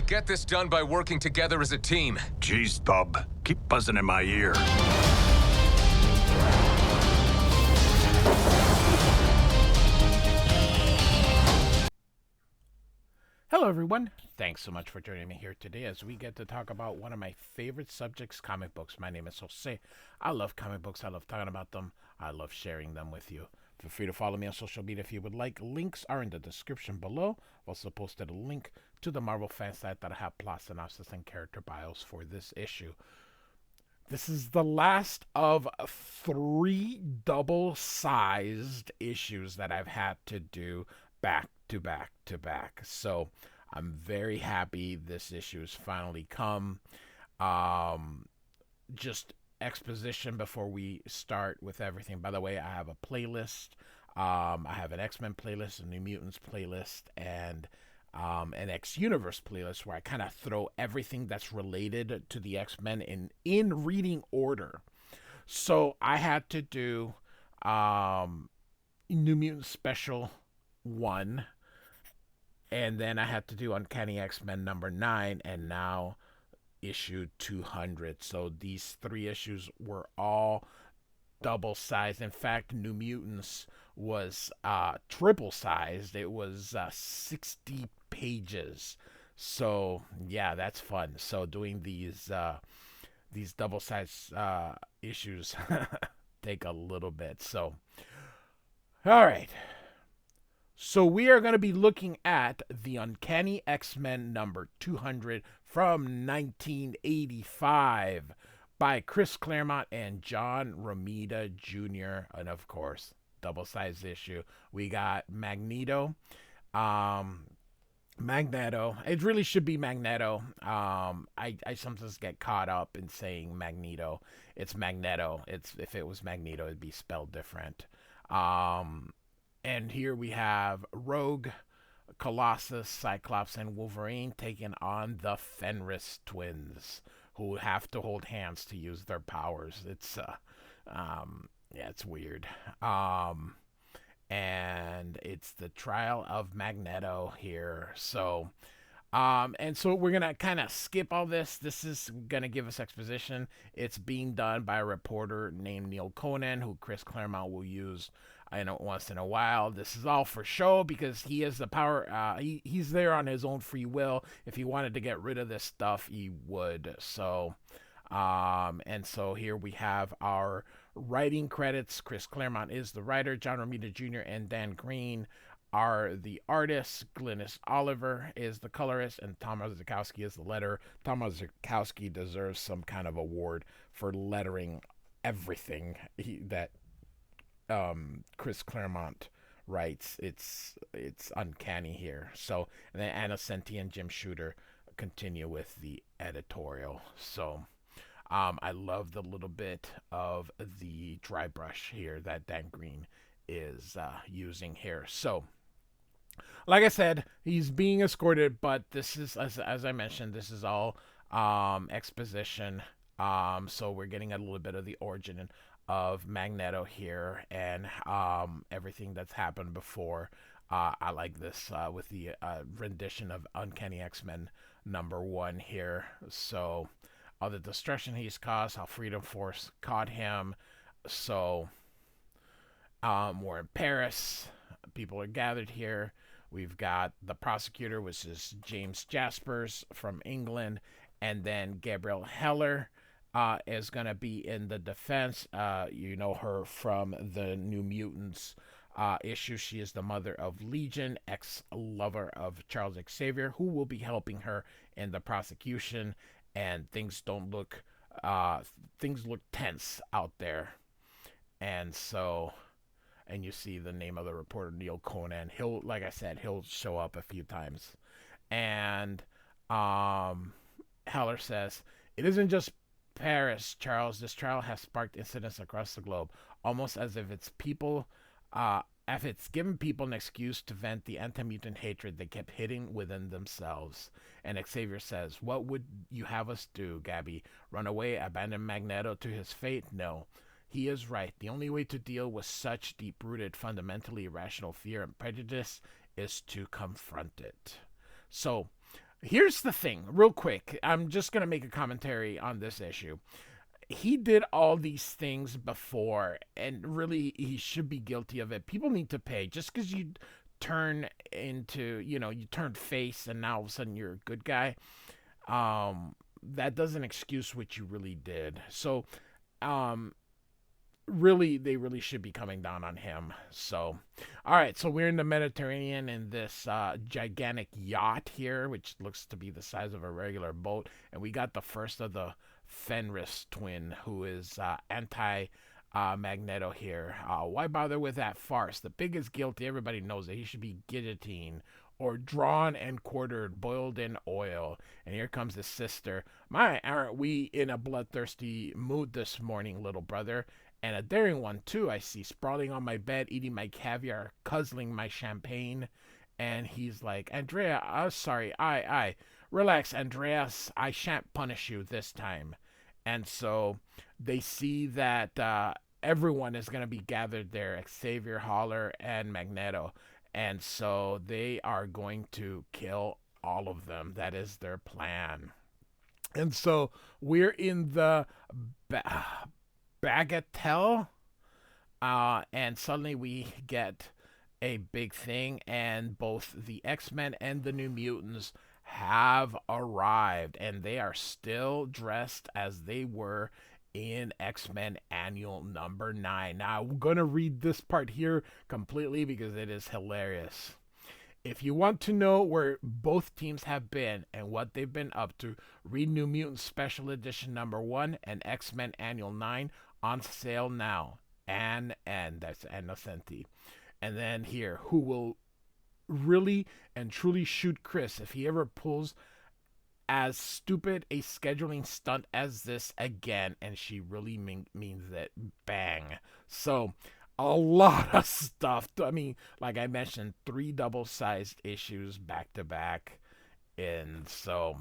Get this done by working together as a team. Jeez, bub. Keep buzzing in my ear. Hello everyone, thanks so much for joining me here today as we get to talk about one of my favorite subjects, comic books. My name is Jose. I love comic books, I love talking about them, I love sharing them with you. Feel free to follow me on social media if you would like. Links are in the description below. I've also posted a link to the Marvel fan site that I have plot synopsis and character bios for this issue. This is the last of 3 double-sized issues that I've had to do back to back to back. So I'm very happy this issue has finally come. Just exposition before we start with everything. By the way, I have a playlist. I have an XMen playlist, a New Mutants playlist, and an X Universe playlist where I kind of throw everything that's related to the X-Men in reading order. So I had to do New Mutants Special 1, and then I had to do Uncanny X-Men number 9, and now issue 200. So these 3 issues were all double sized. In fact, New Mutants was triple sized. It was 60 pages. So yeah, that's fun. So doing these double sized issues take a little bit. So all right. So we are going to be looking at the Uncanny X-Men number 200 from 1985 by Chris Claremont and John Romita Jr. And of course, double-sized issue. We got Magneto. Magneto. It really should be Magneto. I sometimes get caught up in saying Magneto. It's Magneto. If it was Magneto, it'd be spelled different. And here we have Rogue, Colossus, Cyclops, and Wolverine taking on the Fenris twins, who have to hold hands to use their powers. It's it's weird. And it's the Trial of Magneto here. So, and so we're gonna kind of skip all this. This is gonna give us exposition. It's being done by a reporter named Neil Conan, who Chris Claremont will use once in a while. This is all for show because he has the power. He's there on his own free will. If he wanted to get rid of this stuff, he would. So, and so here we have our writing credits. Chris Claremont is the writer. John Romita Jr. and Dan Green are the artists. Glynis Oliver is the colorist, and Tom Mazurkowski is the letterer. Tom Mazurkowski deserves some kind of award for lettering everything that Chris Claremont writes. It's uncanny here. So, and then Anna Senti and Jim Shooter continue with the editorial. So I love the little bit of the dry brush here that Dan Green is using here. So like I said, he's being escorted, but this is, as I mentioned, this is all exposition. So we're getting a little bit of the origin of Magneto here and everything that's happened before. I like this with the rendition of Uncanny X-Men number 1 here. So all the destruction he's caused, how Freedom Force caught him. So we're in Paris. People are gathered here. We've got the prosecutor, which is James Jaspers from England, and then Gabrielle Heller is going to be in the defense. You know her from the New Mutants issue. She is the mother of Legion, ex-lover of Charles Xavier, who will be helping her in the prosecution. And things look tense out there. And so, and you see the name of the reporter, Neil Conan. Like I said, he'll show up a few times. And Heller says, "It isn't just Paris, Charles. This trial has sparked incidents across the globe, almost as if it's given people an excuse to vent the anti-mutant hatred they kept hiding within themselves." And Xavier says, "What would you have us do, Gabby? Run away, abandon Magneto to his fate? No. He is right. The only way to deal with such deep-rooted, fundamentally irrational fear and prejudice is to confront it." So, Here's the thing, real quick. I'm just gonna make a commentary on this issue. He did all these things before, and really, he should be guilty of it. People need to pay. Just because you turn into, you turned face, and now all of a sudden you're a good guy. That doesn't excuse what you really did. So, um, really, they really should be coming down on him. So, all right, so we're in the Mediterranean in this gigantic yacht here, which looks to be the size of a regular boat, and we got the first of the Fenris twin, who is anti Magneto here. Why bother with that farce? The pig is guilty. Everybody knows that he should be guillotined or drawn and quartered, boiled in oil. And here comes his sister. My, aren't we in a bloodthirsty mood this morning, little brother? And a daring one, too, I see, sprawling on my bed, eating my caviar, guzzling my champagne. And he's like, Andrea, sorry, I. Relax, Andreas, I shan't punish you this time. And so they see that everyone is going to be gathered there, Xavier, Holler, and Magneto. And so they are going to kill all of them. That is their plan. And so we're in the Bagatelle, and suddenly we get a big thing, and both the X-Men and the New Mutants have arrived, and they are still dressed as they were in X-Men Annual number 9. Now, I'm going to read this part here completely because it is hilarious. If you want to know where both teams have been and what they've been up to, read New Mutants Special Edition number 1 and X-Men Annual 9 on sale now. And that's Innocenti. And then here, who will really and truly shoot Chris if he ever pulls as stupid a scheduling stunt as this again, and she really means it. Bang. So, a lot of stuff. I mean, like I mentioned, 3 double-sized issues back to back. And so,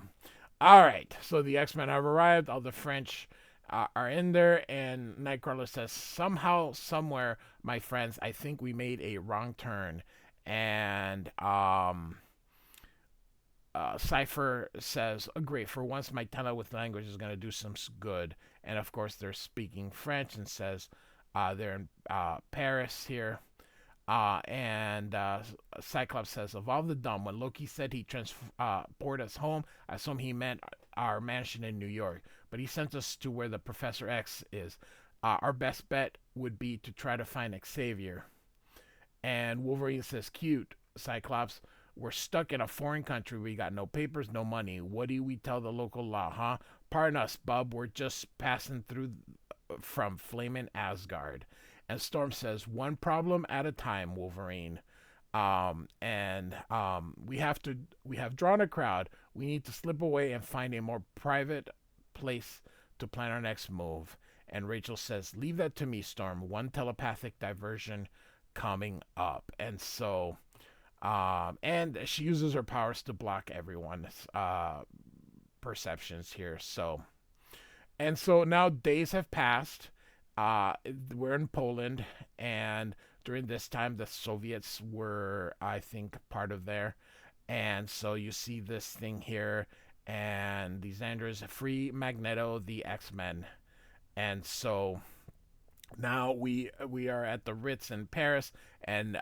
all right. So the X-Men have arrived. All the French are in there, and Nightcrawler says, somehow, somewhere, my friends, I think we made a wrong turn. And Cypher says, oh, great, for once my talent with language is going to do some good. And of course, they're speaking French, and says they're in Paris here. And Cyclops says, of all the dumb, when Loki said he transport us home, I assume he meant our mansion in New York. But he sent us to where the Professor X is. Our best bet would be to try to find Xavier. And Wolverine says, cute, Cyclops. We're stuck in a foreign country. We got no papers, no money. What do we tell the local law, huh? Pardon us, bub. We're just passing through from flaming Asgard. And Storm says, one problem at a time, Wolverine. We have drawn a crowd. We need to slip away and find a more private place to plan our next move. And Rachel says, leave that to me, Storm. One telepathic diversion coming up. And so, and she uses her powers to block everyone's perceptions here. So, and so now days have passed. We're in Poland, and during this time, the Soviets were, I think, part of there. And so you see this thing here, and these androids free Magneto, the X-Men. And so now we are at the Ritz in Paris, and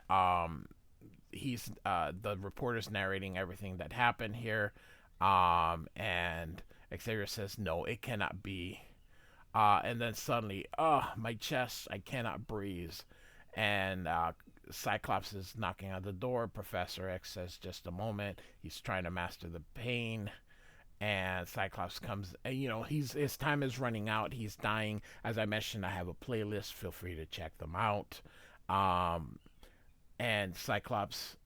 he's the reporter's narrating everything that happened here. And Xavier says, no, it cannot be. And then suddenly, my chest, I cannot breathe. And Cyclops is knocking on the door. Professor X says, just a moment. He's trying to master the pain. And Cyclops comes, and, his time is running out. He's dying. As I mentioned, I have a playlist. Feel free to check them out. And Cyclops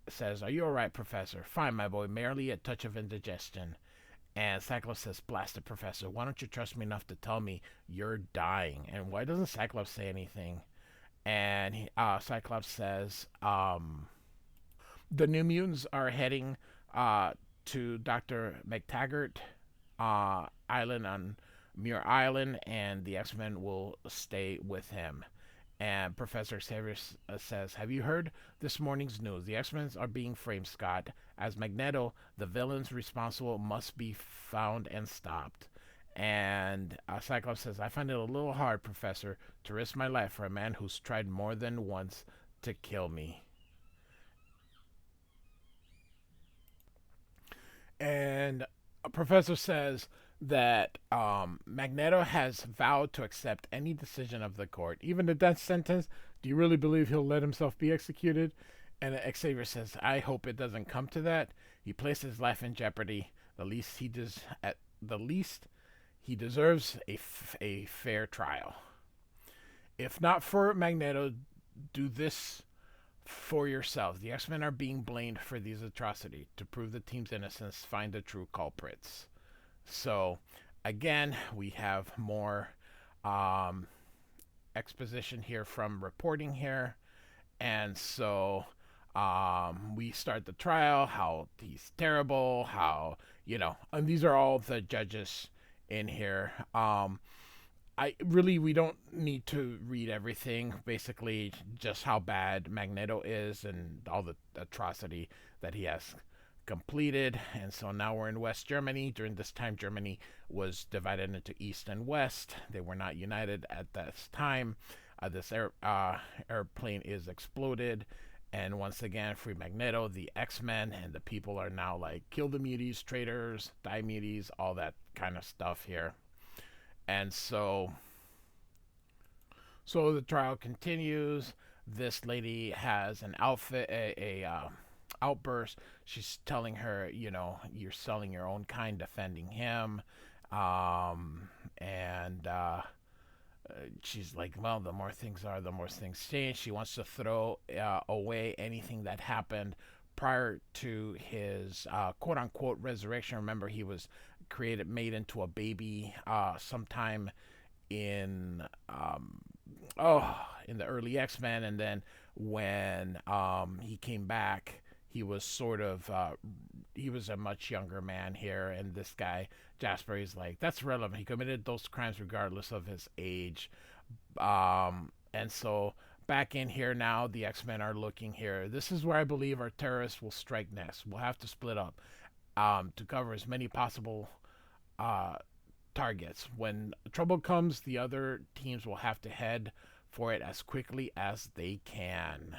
says, are you all right, Professor? Fine, my boy. Merely a touch of indigestion. And Cyclops says, blast it, Professor. Why don't you trust me enough to tell me you're dying? And why doesn't Cyclops say anything? And Cyclops says, the New Mutants are heading to Dr. McTaggart Island on Muir Island, and the X-Men will stay with him. And Professor Xavier says, "Have you heard this morning's news? The X-Men are being framed, Scott. As Magneto, the villains responsible must be found and stopped." And Cyclops says, "I find it a little hard, Professor, to risk my life for a man who's tried more than once to kill me." And a professor says that Magneto has vowed to accept any decision of the court, even the death sentence. Do you really believe he'll let himself be executed? And Xavier says, "I hope it doesn't come to that. He placed his life in jeopardy. At the least he deserves a fair trial. If not for Magneto, do this for yourselves. The X-Men are being blamed for these atrocities. To prove the team's innocence, find the true culprits." So, again, we have more exposition here from reporting here. And so we start the trial, how he's terrible, how, and these are all the judges in here. We don't need to read everything. Basically, just how bad Magneto is and all the atrocity that he has completed. And so now we're in West Germany. During this time, Germany was divided into East and West. They were not united at this time. This airplane is exploded. And once again, free Magneto, the X-Men, and the people are now like, kill the muties, traitors, die muties, all that kind of stuff here. And so the trial continues. This lady has an outburst. She's telling her, you're selling your own kind, defending him. She's like, well, the more things are, the more things change. She wants to throw away anything that happened prior to his quote-unquote resurrection. Remember, he was made into a baby sometime in the early X-Men, and then when he came back, he was he was a much younger man here, and this guy Jasper is like, that's relevant. He committed those crimes regardless of his age. And so back in here now, the X-Men are looking here. This is where I believe our terrorists will strike next. We'll have to split up to cover as many possible targets. When trouble comes, the other teams will have to head for it as quickly as they can.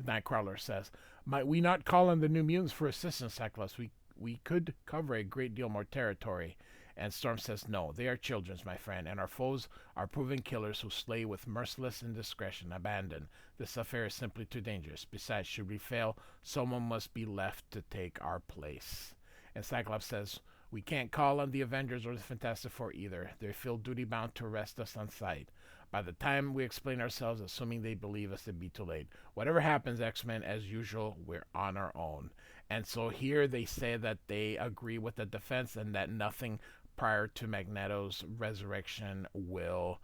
Nightcrawler says, "Might we not call on the New Mutants for assistance, Cyclops? We could cover a great deal more territory." And Storm says, "No, they are children, my friend, and our foes are proven killers who slay with merciless indiscretion. Abandon. This affair is simply too dangerous. Besides, should we fail, someone must be left to take our place." And Cyclops says, "We can't call on the Avengers or the Fantastic Four either. They feel duty-bound to arrest us on sight. By the time we explain ourselves, assuming they believe us, it'd be too late. Whatever happens, X-Men, as usual, we're on our own." And so here they say that they agree with the defense and that nothing prior to Magneto's resurrection will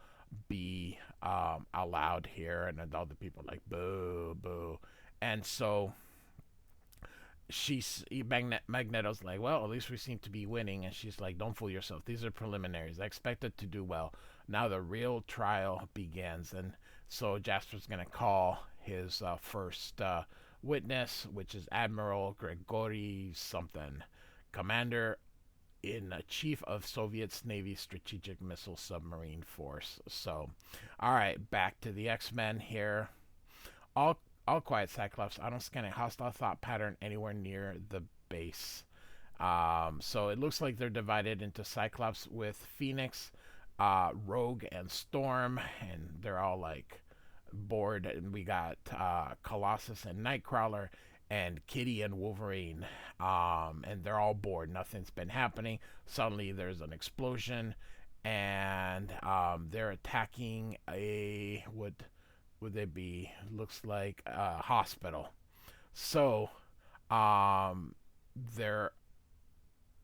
be allowed here. And then all the people are like, boo, boo. And so Magneto's like, well, at least we seem to be winning. And she's like, don't fool yourself. These are preliminaries. I expected to do well. Now the real trial begins. And so Jasper's going to call his first witness, which is Admiral Grigory something, commander in chief of Soviet's Navy Strategic Missile Submarine Force. So, all right, back to the X-Men here. All quiet, Cyclops. I don't scan a hostile thought pattern anywhere near the base. So it looks like they're divided into Cyclops with Phoenix, Rogue, and Storm, and they're all like bored. And we got Colossus and Nightcrawler and Kitty and Wolverine, and they're all bored. Nothing's been happening. Suddenly there's an explosion, and they're attacking a what would they be? Looks like a hospital. So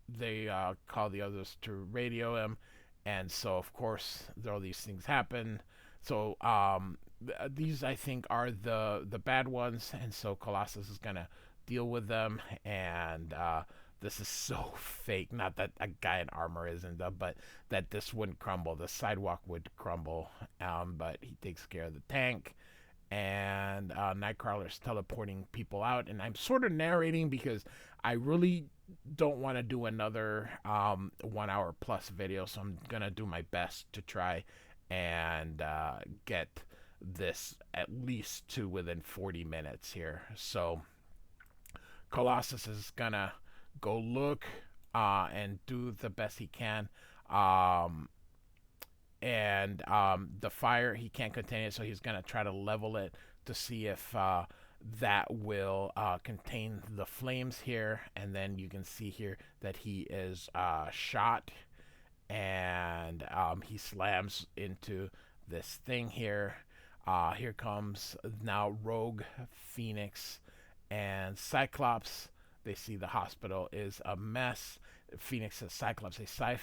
they call the others to radio him, and so of course all these things happen. So these I think are the bad ones, and so Colossus is gonna deal with them, and this is so fake. Not that a guy in armor isn't, but that this wouldn't crumble. The sidewalk would crumble. But he takes care of the tank, and Nightcrawler's teleporting people out. And I'm sort of narrating because I really don't want to do another 1 hour plus video, so I'm gonna do my best to try and get this at least to within 40 minutes here. So Colossus is gonna go look and do the best he can. The fire, he can't contain it, so he's gonna try to level it to see if that will contain the flames here. And then you can see here that he is shot, and he slams into this thing here. Here comes now Rogue, Phoenix, and Cyclops. They see the hospital is a mess. Phoenix says, Cyclops, a side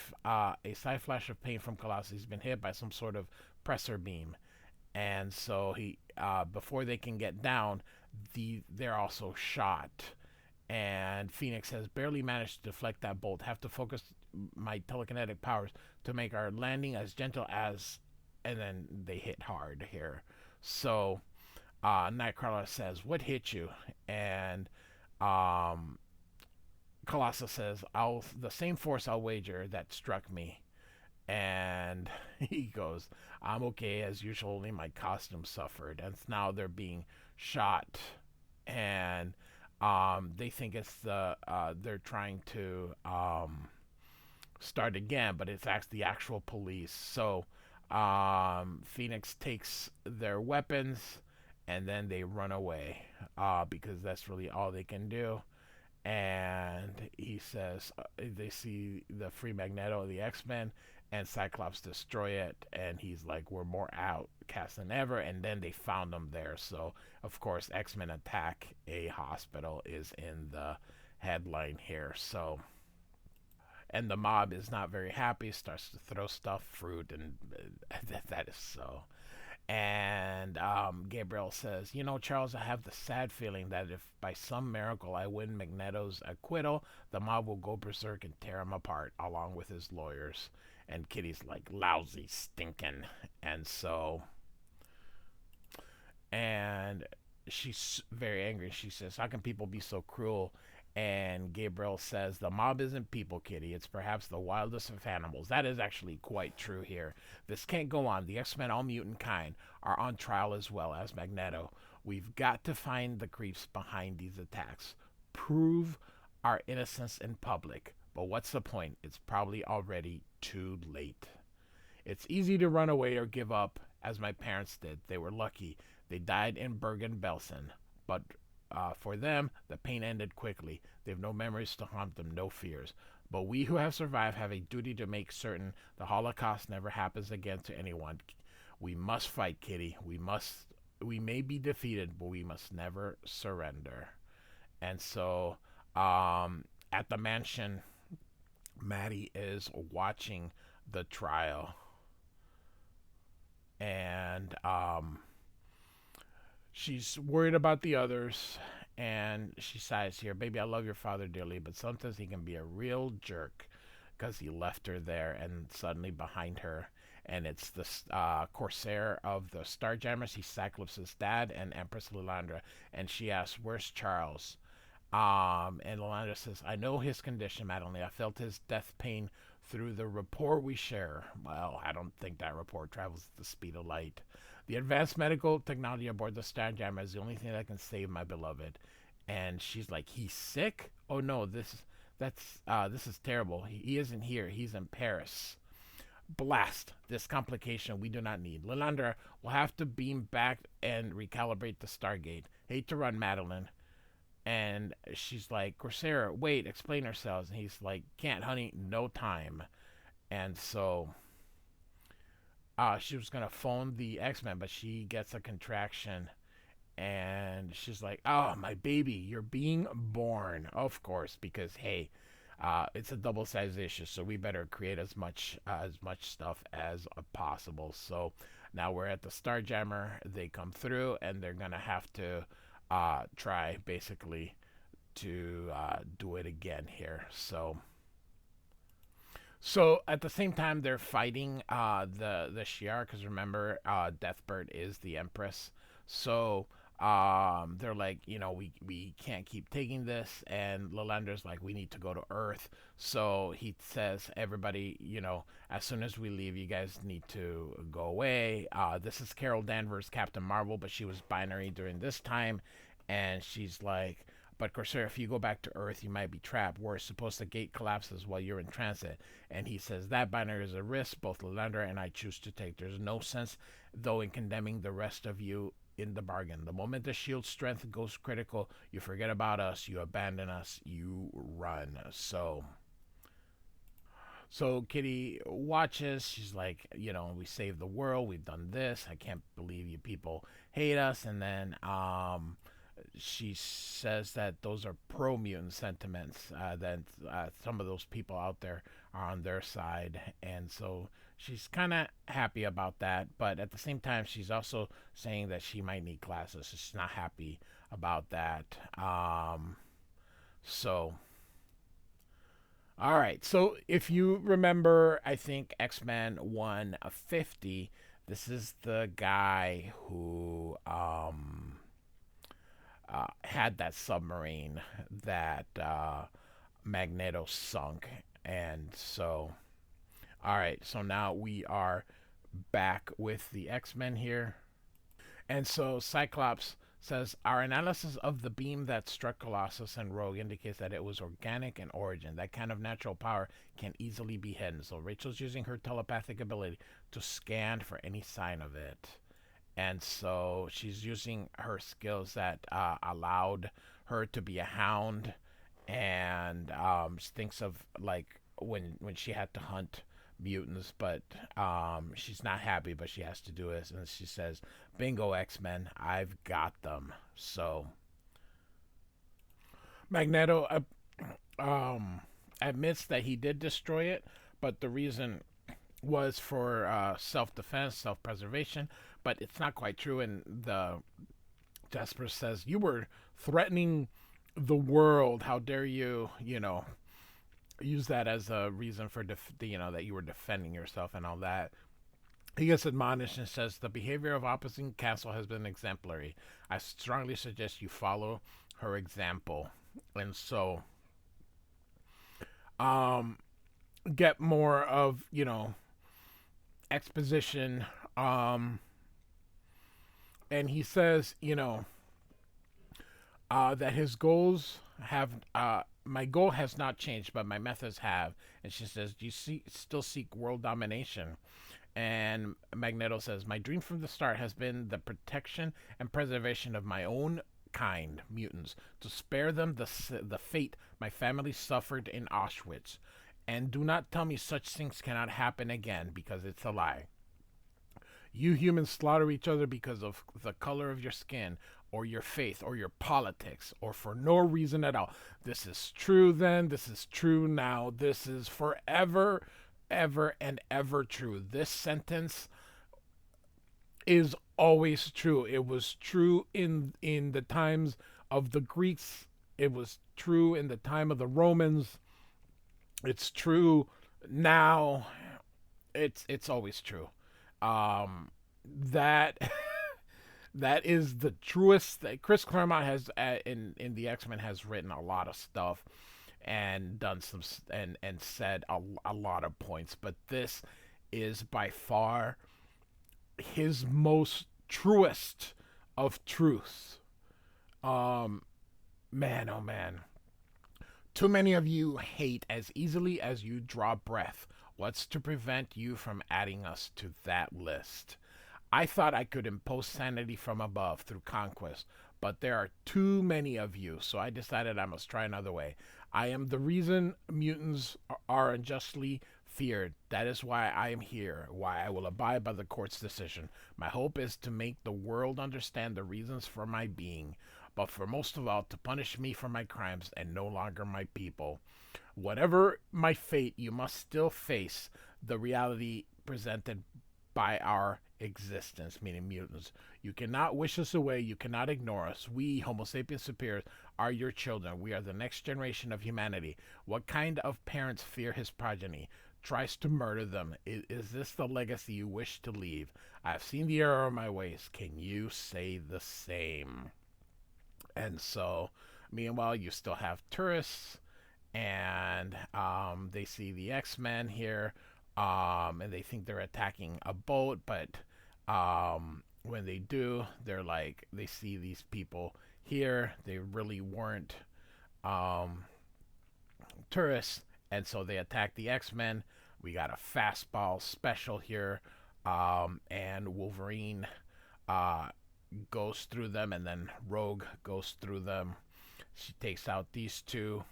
flash of pain from Colossus. He's been hit by some sort of pressor beam. And so he, before they can get down, they're also shot. And Phoenix has barely managed to deflect that bolt. Have to focus my telekinetic powers to make our landing as gentle as, and then they hit hard here. So Nightcrawler says, what hit you? And Colossus says, the same force I'll wager that struck me. And he goes, I'm okay as usual, only my costume suffered. And now they're being shot. And they think it's they're trying to start again, but it's actually the actual police. So Phoenix takes their weapons, and then they run away because that's really all they can do. And he says they see the Free Magneto, the X-Men, and Cyclops destroy it, and he's like, we're more outcast than ever. And then they found them there. So of course X-Men attack a hospital is in the headline here. So, and the mob is not very happy, starts to throw stuff, fruit, and that is so. And Gabriel says, you know, Charles, I have the sad feeling that if by some miracle I win Magneto's acquittal, the mob will go berserk and tear him apart along with his lawyers. And Kitty's like, lousy, stinking. And so, and she's very angry. She says, how can people be so cruel? And Gabriel says, the mob isn't people, Kitty. It's perhaps the wildest of animals. That is actually quite true here. This can't go on. The X-Men, all mutant kind, are on trial as well as Magneto. We've got to find the creeps behind these attacks. Prove our innocence in public. But what's the point? It's probably already too late. It's easy to run away or give up, as my parents did. They were lucky. They died in Bergen-Belsen. But for them, the pain ended quickly. They have no memories to haunt them, no fears. But we who have survived have a duty to make certain the Holocaust never happens again to anyone. We must fight, Kitty. We may be defeated, but we must never surrender. And so, at the mansion, Maddie is watching the trial. And she's worried about the others, and she sighs here, baby, I love your father dearly, but sometimes he can be a real jerk because he left her there. And suddenly behind her, and it's the Corsair of the Starjammers, he's Cyclops' dad, and Empress Lilandra. And she asks, where's Charles? And Lilandra says, I know his condition, Madeline. I felt his death pain through the rapport we share. Well, I don't think that rapport travels at the speed of light. The advanced medical technology aboard the Starjammer is the only thing that can save my beloved. And she's like, he's sick? Oh no, this is terrible. He isn't here. He's in Paris. Blast. This complication we do not need. Lilandra will have to beam back and recalibrate the Stargate. Hate to run, Madeline. And she's like, Corsair, wait, explain ourselves. And he's like, can't, honey, no time. And so she was going to phone the X-Men, but she gets a contraction. And she's like, oh, my baby, you're being born. Of course, because, hey, it's a double-sized issue, so we better create as much stuff as possible. So now we're at the Starjammer. They come through, and they're going to have to try, basically, to do it again here. So at the same time, they're fighting the Shi'ar, because remember, Deathbird is the Empress. So they're like, we can't keep taking this, and Lilander's like, we need to go to Earth. So he says, everybody, as soon as we leave, you guys need to go away. This is Carol Danvers, Captain Marvel, but she was binary during this time, and she's like, but Corsair, if you go back to Earth, you might be trapped. We're supposed the gate collapses while you're in transit. And he says that binary is a risk both Lilander and I choose to take. There's no sense, though, in condemning the rest of you in the bargain. The moment the shield's strength goes critical, you forget about us, you abandon us, you run. So Kitty watches. She's like, we saved the world. We've done this. I can't believe you people hate us. And then she says that those are pro-mutant sentiments, that some of those people out there are on their side, and so she's kind of happy about that, but at the same time she's also saying that she might need glasses, so she's not happy about that. So all right, so if you remember, I think X-Men 150, this is the guy who had that submarine that Magneto sunk. And so, all right, so now we are back with the X-Men here. And so Cyclops says, our analysis of the beam that struck Colossus and Rogue indicates that it was organic in origin. That kind of natural power can easily be hidden. So Rachel's using her telepathic ability to scan for any sign of it. And so she's using her skills that allowed her to be a hound, and she thinks of like when she had to hunt mutants, but she's not happy, but she has to do it, and she says, bingo, X-Men, I've got them. So Magneto admits that he did destroy it, but the reason was for self-defense, self-preservation, but it's not quite true. And the Jasper says, you were threatening the world. How dare you, use that as a reason for, that you were defending yourself and all that. He gets admonished and says, the behavior of opposing counsel has been exemplary. I strongly suggest you follow her example. And so, get more of, exposition. And he says, that his goals have, my goal has not changed, but my methods have. And she says, do you still seek world domination? And Magneto says, my dream from the start has been the protection and preservation of my own kind, mutants, to spare them the fate my family suffered in Auschwitz. And do not tell me such things cannot happen again, because it's a lie. You humans slaughter each other because of the color of your skin, or your faith, or your politics, or for no reason at all. This is true then, this is true now, this is forever, ever, and ever true. This sentence is always true. It was true in the times of the Greeks. It was true in the time of the Romans. It's true now. It's always true. That that is the truest. That Chris Claremont has in the X-Men has written a lot of stuff and done some and said a lot of points, but this is by far his most truest of truths. Man, oh man. Too many of you hate as easily as you draw breath. What's to prevent you from adding us to that list? I thought I could impose sanity from above through conquest, but there are too many of you, so I decided I must try another way. I am the reason mutants are unjustly feared. That is why I am here, why I will abide by the court's decision. My hope is to make the world understand the reasons for my being, but for most of all, to punish me for my crimes and no longer my people. Whatever my fate, you must still face the reality presented by our existence, meaning mutants. You cannot wish us away. You cannot ignore us. We, Homo sapiens superiors, are your children. We are the next generation of humanity. What kind of parents fear his progeny? Tries to murder them. Is this the legacy you wish to leave? I have seen the error of my ways. Can you say the same? And so, meanwhile, you still have tourists, and they see the X-Men here, and they think they're attacking a boat, but when they do, they're like, they see these people here. They really weren't tourists, and so they attack the X-Men. We got a fastball special here, and Wolverine goes through them, and then Rogue goes through them. She takes out these two.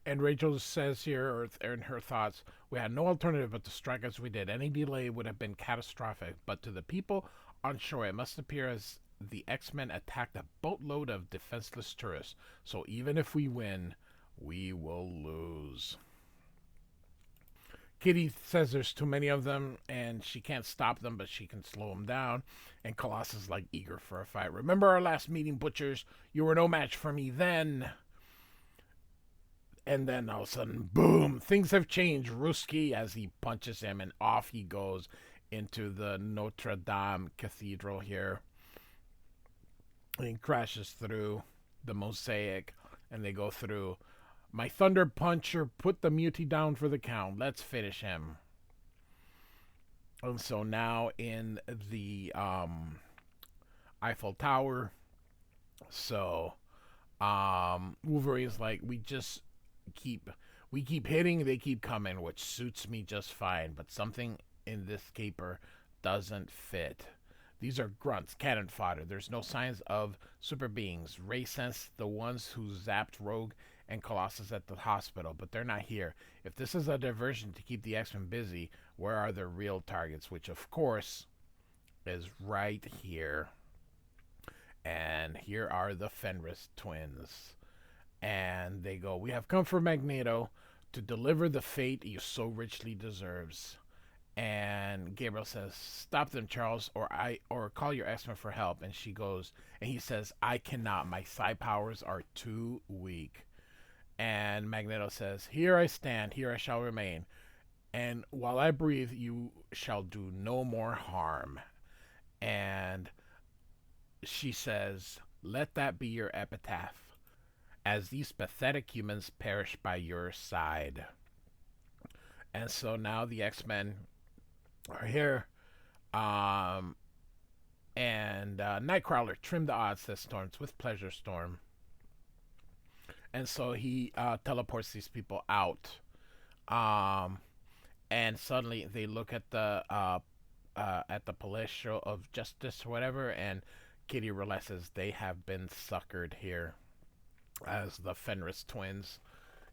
And Rachel says here, or in her thoughts, we had no alternative but to strike as we did. Any delay would have been catastrophic, but to the people on shore, it must appear as the X-Men attacked a boatload of defenseless tourists. So even if we win, we will lose. Kitty says there's too many of them, and she can't stop them, but she can slow them down. And Colossus is like eager for a fight. Remember our last meeting, Butchers? You were no match for me then. And then all of a sudden, boom, things have changed. Ruski, as he punches him, and off he goes into the Notre Dame Cathedral here. And he crashes through the mosaic, and they go through. My Thunder Puncher put the mutie down for the count. Let's finish him. And so now in the Eiffel Tower, so Wolverine's like, we keep hitting, they keep coming, which suits me just fine, but something in this caper doesn't fit. These are grunts, cannon fodder. There's no signs of super beings. Ray sensed the ones who zapped Rogue and Colossus at the hospital, but they're not here. If this is a diversion to keep the X-Men busy, where are their real targets? Which, of course, is right here. And here are the Fenris twins. And they go, we have come for Magneto to deliver the fate you so richly deserves. And Gabriel says, stop them, Charles, or call your X-Men for help. And she goes, and he says, I cannot. My psi powers are too weak. And Magneto says, here I stand, here I shall remain. And while I breathe, you shall do no more harm. And she says, let that be your epitaph, as these pathetic humans perish by your side. And so now the X-Men are here. And Nightcrawler, trim the odds, says Storm. With pleasure, Storm. And so he teleports these people out. And suddenly they look at the Palacio of Justice or whatever, and Kitty realizes they have been suckered here as the Fenris twins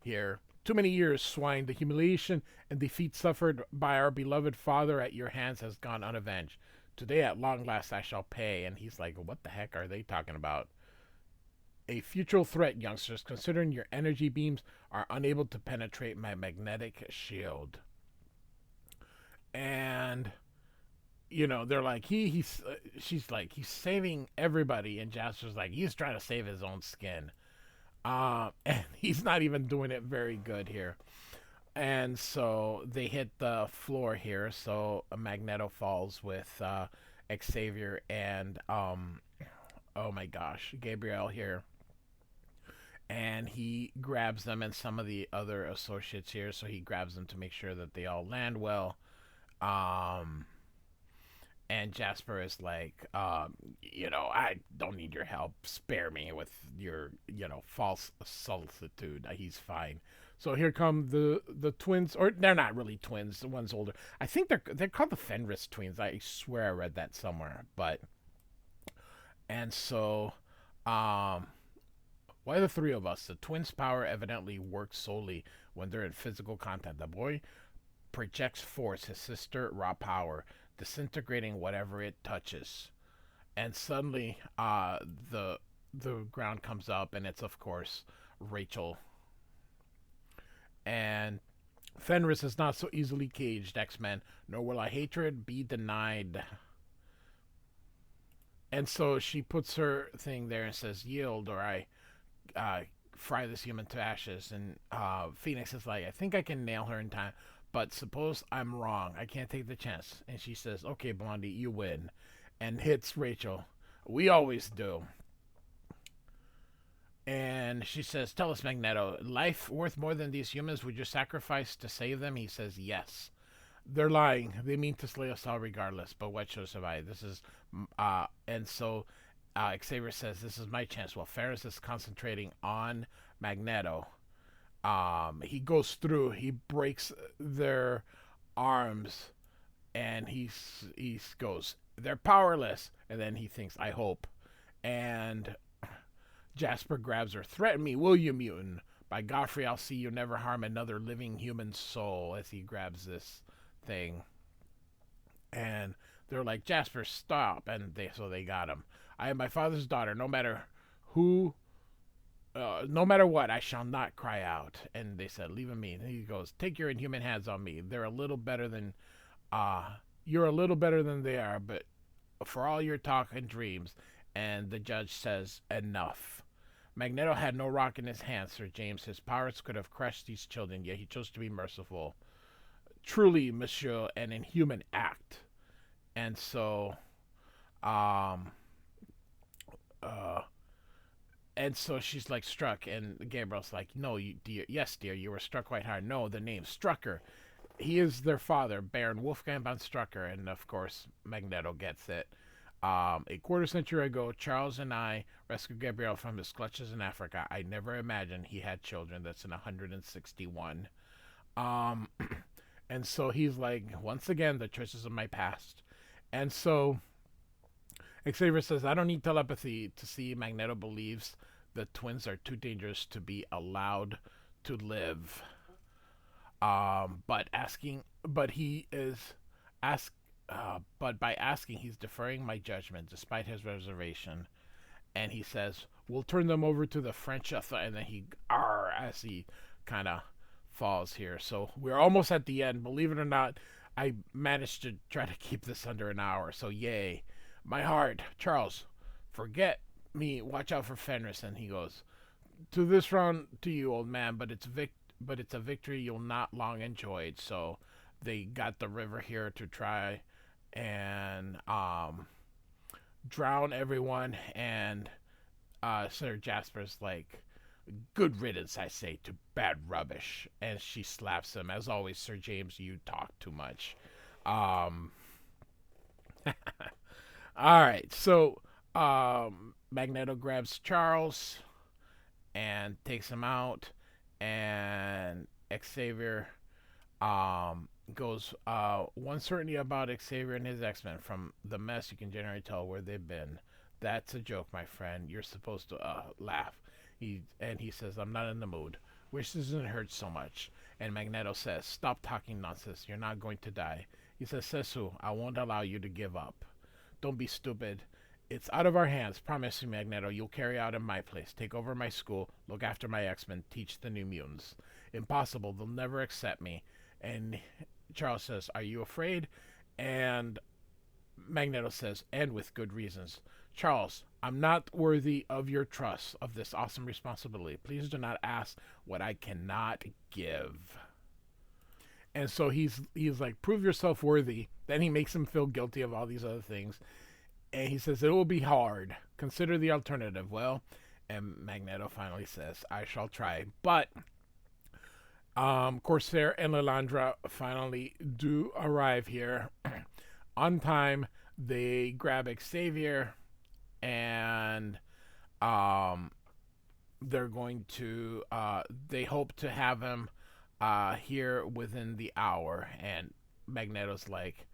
here. Too many years, swine. The humiliation and defeat suffered by our beloved father at your hands has gone unavenged. Today, at long last, I shall pay. And he's like, what the heck are they talking about? A future threat, youngsters, considering your energy beams are unable to penetrate my magnetic shield. And, you know, they're like, she's like, he's saving everybody. And Jasper's like, he's trying to save his own skin. And he's not even doing it very good here. And so they hit the floor here. So Magneto falls with Xavier and, oh my gosh, Gabriel here. And he grabs them and some of the other associates here. So he grabs them to make sure that they all land well. And Jasper is like, you know, I don't need your help. Spare me with your, you know, false solicitude. He's fine. So here come the twins, or they're not really twins. The one's older. I think they're called the Fenris twins. I swear I read that somewhere. But, and so, why the three of us? The twins' power evidently works solely when they're in physical contact. The boy projects force, his sister raw power, disintegrating whatever it touches. And suddenly, the ground comes up, and it's of course Rachel. And Fenris is not so easily caged, X-Men, nor will our hatred be denied. And so she puts her thing there and says, yield or I uh, fry this human to ashes. And Phoenix is like, I think I can nail her in time, but suppose I'm wrong. I can't take the chance. And she says, okay, Blondie, you win. And hits Rachel. We always do. And she says, tell us, Magneto, life worth more than these humans would you sacrifice to save them? He says, yes. They're lying. They mean to slay us all regardless, but what shall survive? This is, and so Xavier says, this is my chance. While Ferris is concentrating on Magneto, he goes through, he breaks their arms, and he goes, they're powerless. And then he thinks, I hope. And Jasper grabs her. Threaten me, will you, mutant? By Godfrey, I'll see you never harm another living human soul, as he grabs this thing. And they're like, Jasper, stop. And so they got him. I am my father's daughter. No matter who, no matter what, I shall not cry out. And they said, leave him me. And he goes, take your inhuman hands on me. They're a little better than, you're a little better than they are, but for all your talk and dreams. And the judge says, enough. Magneto had no rock in his hand, Sir James. His powers could have crushed these children, yet he chose to be merciful. Truly, monsieur, an inhuman act. And so, and so she's like struck, and Gabriel's like, no, you, dear, yes, dear, you were struck quite hard. No, the name Strucker. He is their father, Baron Wolfgang von Strucker, and of course, Magneto gets it. A quarter century ago, Charles and I rescued Gabriel from his clutches in Africa. I never imagined he had children. That's in 161. And so he's like, once again, the choices of my past. And so Xavier says, I don't need telepathy to see Magneto believes the twins are too dangerous to be allowed to live. But by asking, he's deferring my judgment despite his reservation. And he says, we'll turn them over to the French authority. And then he, as he kind of falls here. So we're almost at the end. Believe it or not, I managed to try to keep this under an hour. So yay. My heart, Charles, forget me. Watch out for Fenris. And he goes, to this round to you, old man, but it's a victory you'll not long enjoy. So they got the river here to try and drown everyone, and Sir Jasper's like, good riddance, I say, to bad rubbish. And she slaps him. As always, Sir James, you talk too much. All right, so Magneto grabs Charles and takes him out, and Xavier goes, one certainty about Xavier and his X-Men. From the mess, you can generally tell where they've been. That's a joke, my friend. You're supposed to laugh. He says, I'm not in the mood. Wish this didn't hurt so much. And Magneto says, stop talking nonsense. You're not going to die. He says, Sesu, I won't allow you to give up. Don't be stupid. It's out of our hands. Promise me, Magneto, you'll carry out in my place. Take over my school. Look after my X-Men. Teach the new mutants. Impossible. They'll never accept me. And Charles says, are you afraid? And Magneto says, and with good reasons. Charles, I'm not worthy of your trust, of this awesome responsibility. Please do not ask what I cannot give. And so he's like, prove yourself worthy. Then he makes him feel guilty of all these other things. And he says, it will be hard. Consider the alternative. Well, and Magneto finally says, I shall try. But Corsair and Lilandra finally do arrive here on time. They grab Xavier, and they're going to they hope to have him here within the hour. And Magneto's like,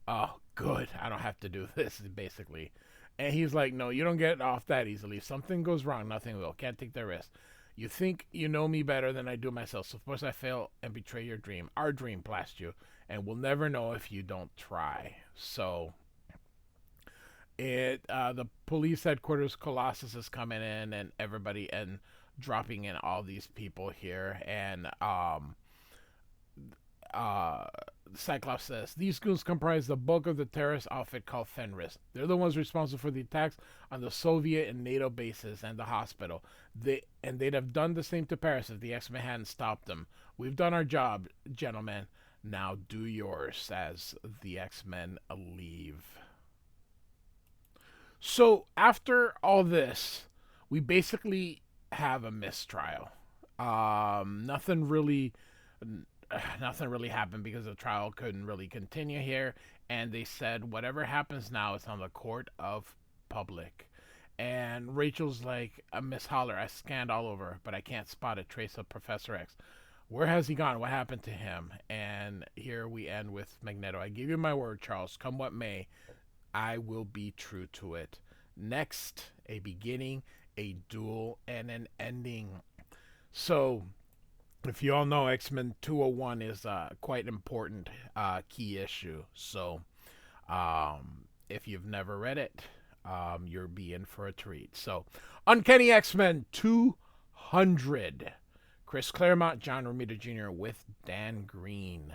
oh, good, I don't have to do this, basically. And he's like, no, you don't get off that easily. If something goes wrong, nothing will. Can't take the risk. You think you know me better than I do myself. Suppose I fail and betray your dream. Our dream, blast you. And we'll never know if you don't try. So the police headquarters, Colossus is coming in, and everybody, and dropping in all these people here. And uh, Cyclops says, these goons comprise the bulk of the terrorist outfit called Fenris. They're the ones responsible for the attacks on the Soviet and NATO bases and the hospital. They'd have done the same to Paris if the X-Men hadn't stopped them. We've done our job, gentlemen. Now do yours, as the X-Men leave. So after all this, we basically have a mistrial. Nothing really happened because the trial couldn't really continue here, and they said whatever happens now is on the court of public. And Rachel's like, Miss Holler, I scanned all over, but I can't spot a trace of Professor X. Where has he gone? What happened to him? And here we end with Magneto. I give you my word, Charles, come what may, I will be true to it. Next, a beginning, a duel, and an ending. So, if you all know, X-Men 201 is quite an important key issue. So, if you've never read it, you're being for a treat. So, Uncanny X-Men 200. Chris Claremont, John Romita Jr. with Dan Green.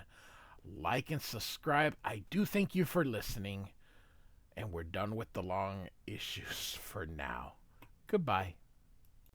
Like and subscribe. I do thank you for listening. And we're done with the long issues for now. Goodbye.